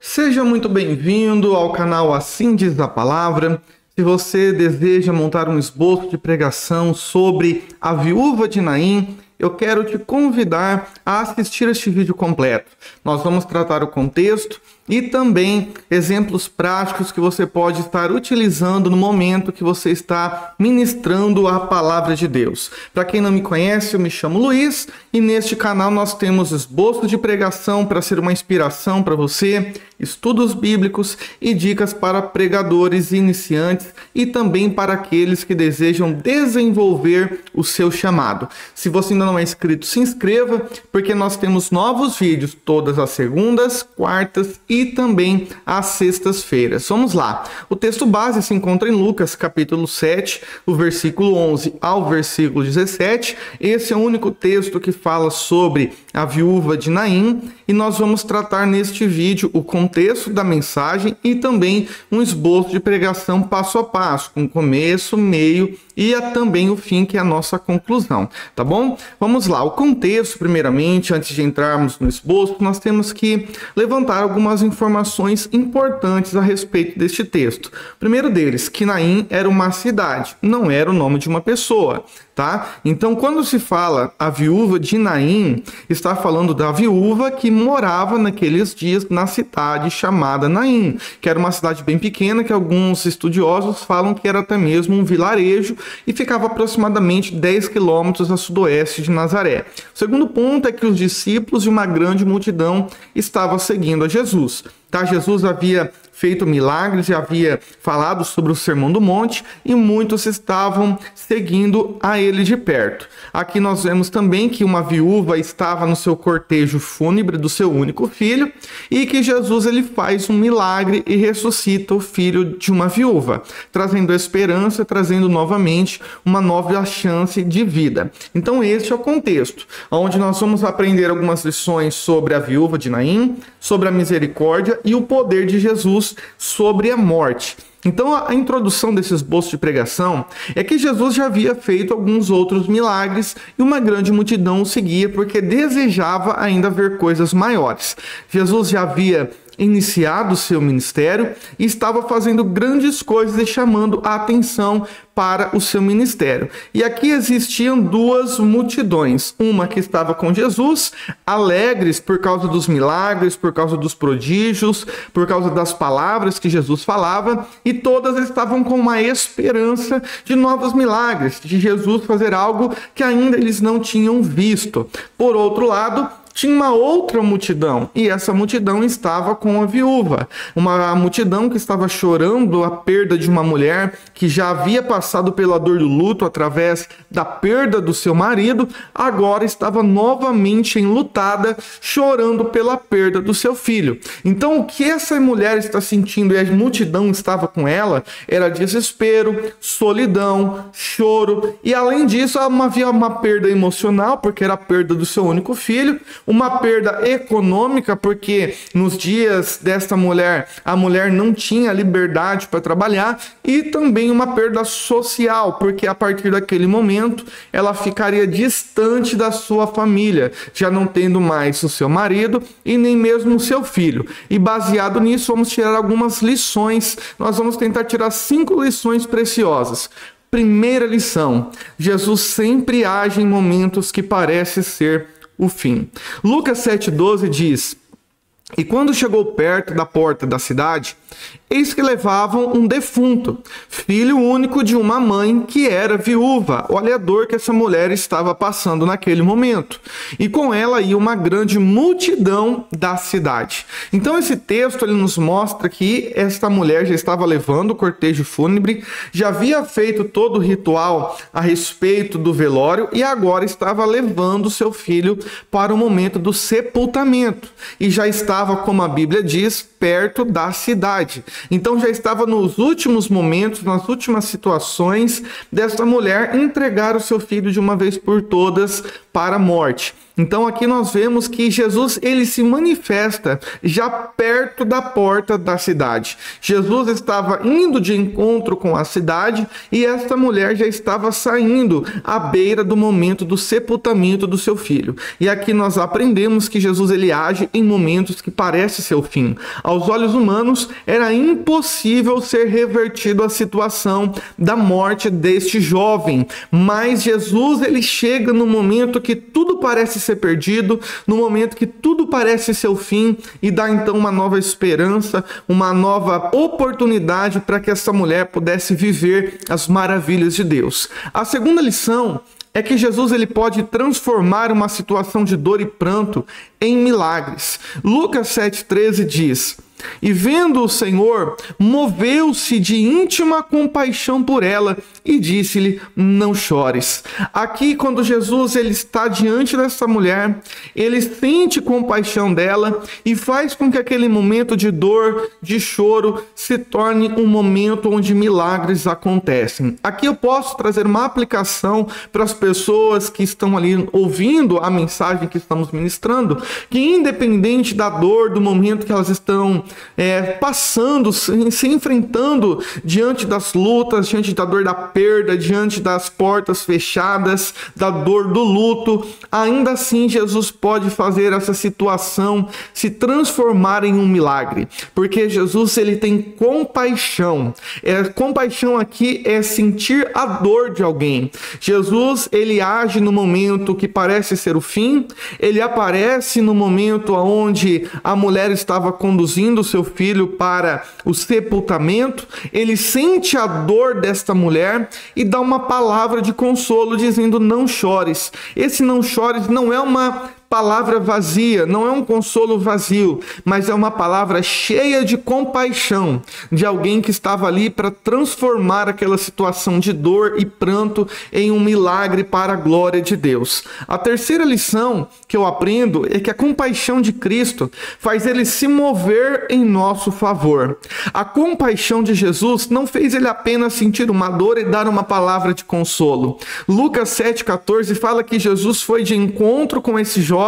Seja muito bem-vindo ao canal Assim Diz a Palavra. Se você deseja montar um esboço de pregação sobre a viúva de Naim, eu quero te convidar a assistir este vídeo completo. Nós vamos tratar o contexto e também exemplos práticos que você pode estar utilizando no momento que você está ministrando a palavra de Deus. Para quem não me conhece, eu me chamo Luiz e neste canal nós temos esboços de pregação para ser uma inspiração para você, estudos bíblicos e dicas para pregadores iniciantes e também para aqueles que desejam desenvolver o seu chamado. Se você ainda não é inscrito, se inscreva, porque nós temos novos vídeos todas as segundas, quartas e também às sextas-feiras. Vamos lá. O texto base se encontra em Lucas, capítulo 7, o versículo 11 ao versículo 17. Esse é o único texto que fala sobre a viúva de Naim e nós vamos tratar neste vídeo o contexto da mensagem e também um esboço de pregação passo a passo, com começo, meio e também o fim, que é a nossa conclusão, tá bom? Vamos lá. O contexto, primeiramente, antes de entrarmos no esboço, nós temos que levantar algumas informações importantes a respeito deste texto. O primeiro deles, que Naim era uma cidade, não era o nome de uma pessoa, tá? Então, quando se fala a viúva de Naim, está falando da viúva que morava naqueles dias na cidade chamada Naim, que era uma cidade bem pequena, que alguns estudiosos falam que era até mesmo um vilarejo e ficava aproximadamente 10 quilômetros a sudoeste de Nazaré. O segundo ponto é que os discípulos e uma grande multidão estavam seguindo a Jesus. Tá? Jesus havia feito milagres, já havia falado sobre o Sermão do Monte e muitos estavam seguindo a ele de perto. Aqui nós vemos também que uma viúva estava no seu cortejo fúnebre do seu único filho e que Jesus ele faz um milagre e ressuscita o filho de uma viúva, trazendo esperança, trazendo novamente uma nova chance de vida. Então este é o contexto, onde nós vamos aprender algumas lições sobre a viúva de Naim, sobre a misericórdia e o poder de Jesus sobre a morte. Então, a introdução desse esboço de pregação é que Jesus já havia feito alguns outros milagres e uma grande multidão o seguia porque desejava ainda ver coisas maiores. Jesus já havia iniciado seu ministério e estava fazendo grandes coisas e chamando a atenção para o seu ministério. E aqui existiam duas multidões, uma que estava com Jesus, alegres por causa dos milagres, por causa dos prodígios, por causa das palavras que Jesus falava, e todas estavam com uma esperança de novos milagres, de Jesus fazer algo que ainda eles não tinham visto. Por outro lado, tinha uma outra multidão, e essa multidão estava com a viúva. Uma multidão que estava chorando a perda de uma mulher que já havia passado pela dor do luto através da perda do seu marido, agora estava novamente enlutada, chorando pela perda do seu filho. Então, o que essa mulher está sentindo e a multidão estava com ela era desespero, solidão, choro, e além disso havia uma perda emocional, porque era a perda do seu único filho, uma perda econômica, porque nos dias desta mulher, a mulher não tinha liberdade para trabalhar, e também uma perda social, porque a partir daquele momento ela ficaria distante da sua família, já não tendo mais o seu marido e nem mesmo o seu filho. E baseado nisso, vamos tirar algumas lições. Nós vamos tentar tirar 5 lições preciosas. Primeira lição: Jesus sempre age em momentos que parecem ser o fim. Lucas 7,12 diz: e quando chegou perto da porta da cidade, eis que levavam um defunto, filho único de uma mãe que era viúva. Olha a dor que essa mulher estava passando naquele momento. E com ela ia uma grande multidão da cidade. Então esse texto ele nos mostra que esta mulher já estava levando o cortejo fúnebre, já havia feito todo o ritual a respeito do velório e agora estava levando seu filho para o momento do sepultamento. E já estava, como a Bíblia diz, perto da cidade. Então já estava nos últimos momentos, nas últimas situações desta mulher entregar o seu filho de uma vez por todas para a morte. Então aqui nós vemos que Jesus ele se manifesta já perto da porta da cidade. Jesus estava indo de encontro com a cidade e esta mulher já estava saindo à beira do momento do sepultamento do seu filho. E aqui nós aprendemos que Jesus ele age em momentos que parece ser o fim. Aos olhos humanos era impossível ser revertido a situação da morte deste jovem, mas Jesus ele chega no momento que tudo parece ser perdido, no momento que tudo parece ser o fim, e dá então uma nova esperança, uma nova oportunidade para que essa mulher pudesse viver as maravilhas de Deus. A segunda lição é que Jesus ele pode transformar uma situação de dor e pranto em milagres. Lucas 7,13 diz: "E vendo o Senhor, moveu-se de íntima compaixão por ela e disse-lhe: não chores." Aqui, quando Jesus ele está diante dessa mulher, ele sente compaixão dela e faz com que aquele momento de dor, de choro, se torne um momento onde milagres acontecem. Aqui eu posso trazer uma aplicação para as pessoas que estão ali ouvindo a mensagem que estamos ministrando, que independente da dor, do momento que elas estão passando, se enfrentando diante das lutas, diante da dor da perda, diante das portas fechadas, da dor do luto, ainda assim Jesus pode fazer essa situação se transformar em um milagre, porque Jesus ele tem compaixão. Compaixão aqui é sentir a dor de alguém. Jesus ele age no momento que parece ser o fim, ele aparece no momento onde a mulher estava conduzindo o seu filho para o sepultamento, ele sente a dor desta mulher e dá uma palavra de consolo dizendo: não chores. Esse não chores não é uma palavra vazia, não é um consolo vazio, mas é uma palavra cheia de compaixão de alguém que estava ali para transformar aquela situação de dor e pranto em um milagre para a glória de Deus. A terceira lição que eu aprendo é que a compaixão de Cristo faz ele se mover em nosso favor. A compaixão de Jesus não fez ele apenas sentir uma dor e dar uma palavra de consolo. Lucas 7,14 fala que Jesus foi de encontro com esse jovem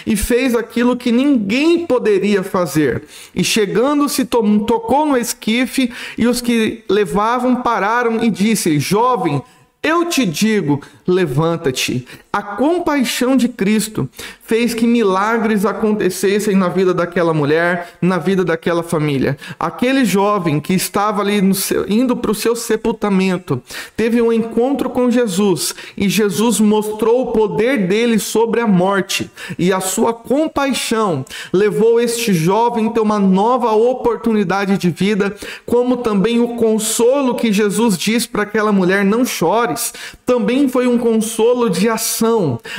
e fez aquilo que ninguém poderia fazer. E chegando-se, tocou no esquife, e os que levavam pararam e disse: jovem, eu te digo, levanta-te. A compaixão de Cristo fez que milagres acontecessem na vida daquela mulher, na vida daquela família. Aquele jovem que estava ali indo para o seu sepultamento, teve um encontro com Jesus, e Jesus mostrou o poder dele sobre a morte, e a sua compaixão levou este jovem a ter uma nova oportunidade de vida, como também o consolo que Jesus diz para aquela mulher: não chores, também foi um consolo de ação,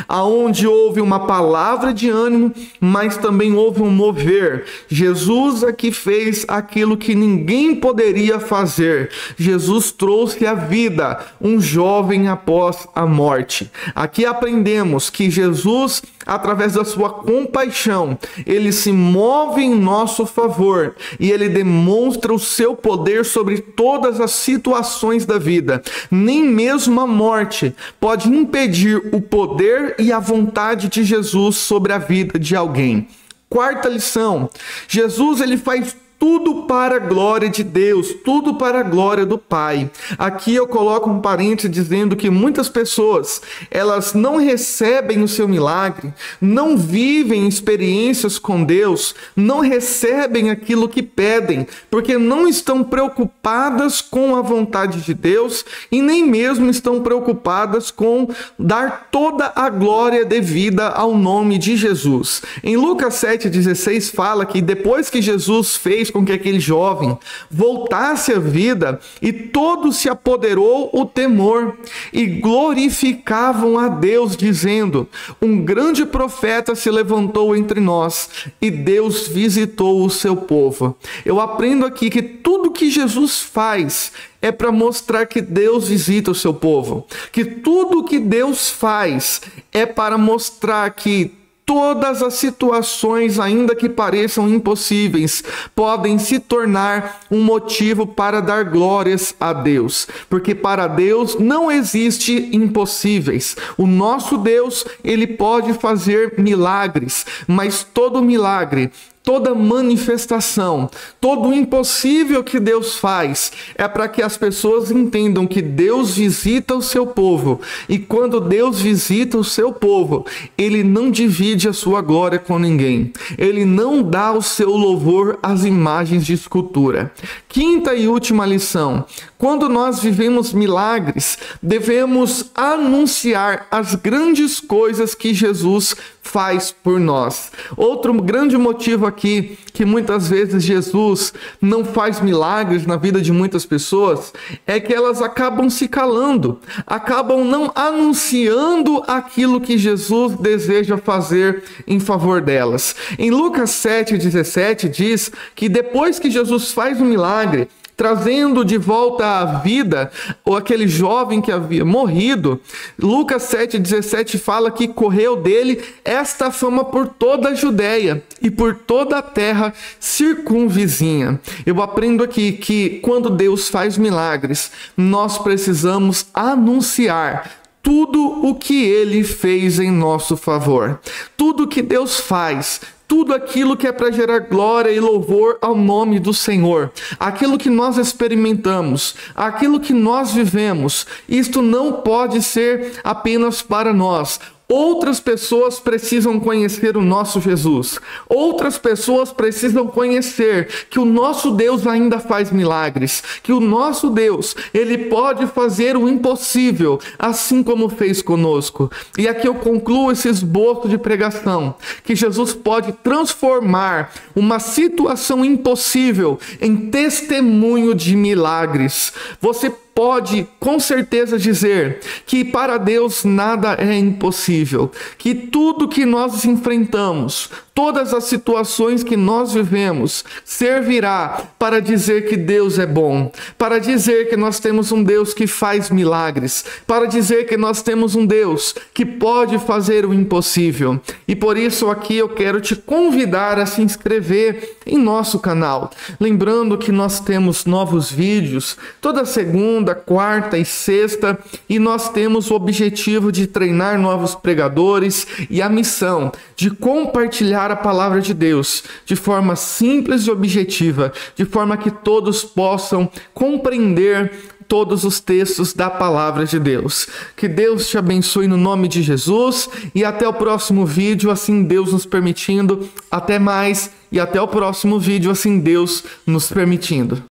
aonde houve uma palavra de ânimo, mas também houve um mover. Jesus aqui fez aquilo que ninguém poderia fazer. Jesus trouxe à vida um jovem após a morte. Aqui aprendemos que Jesus, através da sua compaixão, ele se move em nosso favor e ele demonstra o seu poder sobre todas as situações da vida. Nem mesmo a morte pode impedir o poder e a vontade de Jesus sobre a vida de alguém. Quarta lição: Jesus ele faz tudo para a glória de Deus, tudo para a glória do Pai. Aqui eu coloco um parênteses dizendo que muitas pessoas, elas não recebem o seu milagre, não vivem experiências com Deus, não recebem aquilo que pedem, porque não estão preocupadas com a vontade de Deus e nem mesmo estão preocupadas com dar toda a glória devida ao nome de Jesus. Em Lucas 7,16 fala que depois que Jesus fez com que aquele jovem voltasse à vida, e todo se apoderou o temor, e glorificavam a Deus, dizendo: um grande profeta se levantou entre nós, e Deus visitou o seu povo. Eu aprendo aqui que tudo que Jesus faz é para mostrar que Deus visita o seu povo, que tudo que Deus faz é para mostrar que todas as situações, ainda que pareçam impossíveis, podem se tornar um motivo para dar glórias a Deus, porque para Deus não existe impossíveis. O nosso Deus, ele pode fazer milagres, mas todo milagre, toda manifestação, todo o impossível que Deus faz é para que as pessoas entendam que Deus visita o seu povo. E quando Deus visita o seu povo, ele não divide a sua glória com ninguém. Ele não dá o seu louvor às imagens de escultura. Quinta e última lição: quando nós vivemos milagres, devemos anunciar as grandes coisas que Jesus faz por nós. Outro grande motivo aqui que muitas vezes Jesus não faz milagres na vida de muitas pessoas é que elas acabam se calando, acabam não anunciando aquilo que Jesus deseja fazer em favor delas. Em Lucas 7,17 diz que depois que Jesus faz um milagre, trazendo de volta à vida ou aquele jovem que havia morrido, Lucas 7,17 fala que correu dele esta fama por toda a Judéia e por toda a terra circunvizinha. Eu aprendo aqui que quando Deus faz milagres, nós precisamos anunciar tudo o que ele fez em nosso favor. Tudo que Deus faz, tudo aquilo que é para gerar glória e louvor ao nome do Senhor, aquilo que nós experimentamos, aquilo que nós vivemos, isto não pode ser apenas para nós. Outras pessoas precisam conhecer o nosso Jesus. Outras pessoas precisam conhecer que o nosso Deus ainda faz milagres, que o nosso Deus, ele pode fazer o impossível, assim como fez conosco. E aqui eu concluo esse esboço de pregação, que Jesus pode transformar uma situação impossível em testemunho de milagres. Você pode com certeza dizer que para Deus nada é impossível, que tudo que nós enfrentamos, todas as situações que nós vivemos, servirá para dizer que Deus é bom, para dizer que nós temos um Deus que faz milagres, para dizer que nós temos um Deus que pode fazer o impossível. E por isso aqui eu quero te convidar a se inscrever em nosso canal. Lembrando que nós temos novos vídeos toda segunda, quarta e sexta, e nós temos o objetivo de treinar novos pregadores e a missão de compartilhar a palavra de Deus de forma simples e objetiva, de forma que todos possam compreender todos os textos da palavra de Deus. Que Deus te abençoe no nome de Jesus e até o próximo vídeo, assim Deus nos permitindo. Até mais e até o próximo vídeo, assim Deus nos permitindo.